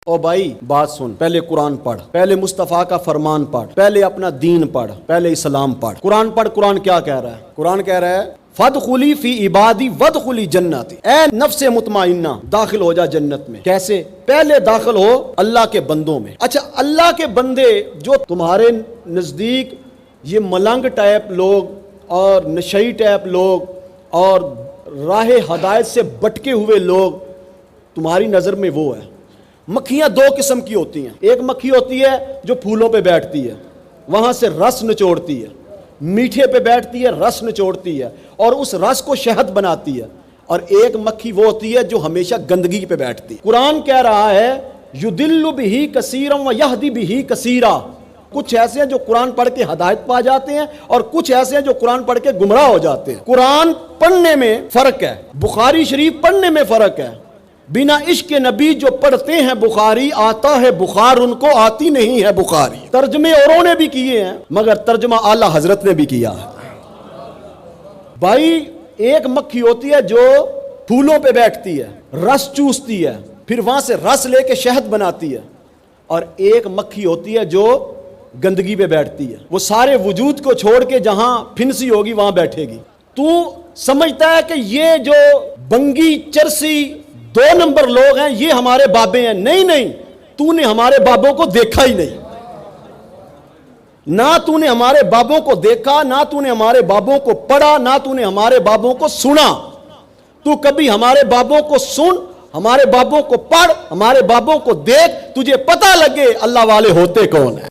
او بھائی بات سن، پہلے قرآن پڑھ، پہلے مصطفیٰ کا فرمان پڑھ، پہلے اپنا دین پڑھ، پہلے اسلام پڑھ۔ قرآن پڑھ۔ قرآن کیا کہہ رہا ہے؟ قرآن کہہ رہا ہے فَادْخُلِي فِي عِبَادِي وَادْخُلِي جَنَّتِي، اے نفس مطمئنہ داخل ہو جا جنت میں۔ کیسے؟ پہلے داخل ہو اللہ کے بندوں میں۔ اچھا، اللہ کے بندے جو تمہارے نزدیک یہ ملنگ ٹائپ لوگ اور نشئی ٹائپ لوگ اور راہ ہدایت سے بٹکے ہوئے لوگ تمہاری نظر میں وہ ہے۔ مکھیاں دو قسم کی ہوتی ہیں، ایک مکھی ہوتی ہے جو پھولوں پہ بیٹھتی ہے، وہاں سے رس نچوڑتی ہے، میٹھے پہ بیٹھتی ہے، رس نچوڑتی ہے اور اس رس کو شہد بناتی ہے، اور ایک مکھی وہ ہوتی ہے جو ہمیشہ گندگی پہ بیٹھتی ہے۔ قرآن کہہ رہا ہے یُضِلُّ بِهِ کَثِیرًا وَیَہْدِی بِهِ کَثِیرًا، کچھ ایسے ہیں جو قرآن پڑھ کے ہدایت پا جاتے ہیں اور کچھ ایسے ہیں جو قرآن پڑھ کے گمراہ ہو جاتے ہیں۔ قرآن پڑھنے میں فرق ہے، بخاری شریف پڑھنے میں فرق ہے۔ بنا عشق نبی جو پڑھتے ہیں بخاری، آتا ہے بخار ان کو، آتی نہیں ہے بخاری۔ ترجمے اوروں نے بھی کیے ہیں مگر ترجمہ اعلیٰ حضرت نے بھی کیا ہے۔ بھائی ایک مکھی ہوتی ہے جو پھولوں پہ بیٹھتی ہے، رس چوستی ہے، پھر وہاں سے رس لے کے شہد بناتی ہے، اور ایک مکھی ہوتی ہے جو گندگی پہ بیٹھتی ہے، وہ سارے وجود کو چھوڑ کے جہاں پھنسی ہوگی وہاں بیٹھے گی۔ تو سمجھتا ہے کہ یہ جو بنگی چرسی 2 نمبر لوگ ہیں یہ ہمارے بابے ہیں؟ نہیں نہیں، تو نے ہمارے بابوں کو دیکھا ہی نہیں، نہ تو نے ہمارے بابوں کو دیکھا، نہ تو نے ہمارے بابوں کو پڑھا، نہ تو نے ہمارے بابوں کو سنا۔ تو کبھی ہمارے بابوں کو سن، ہمارے بابوں کو پڑھ، ہمارے بابوں کو دیکھ، تجھے پتہ لگے اللہ والے ہوتے کون ہیں۔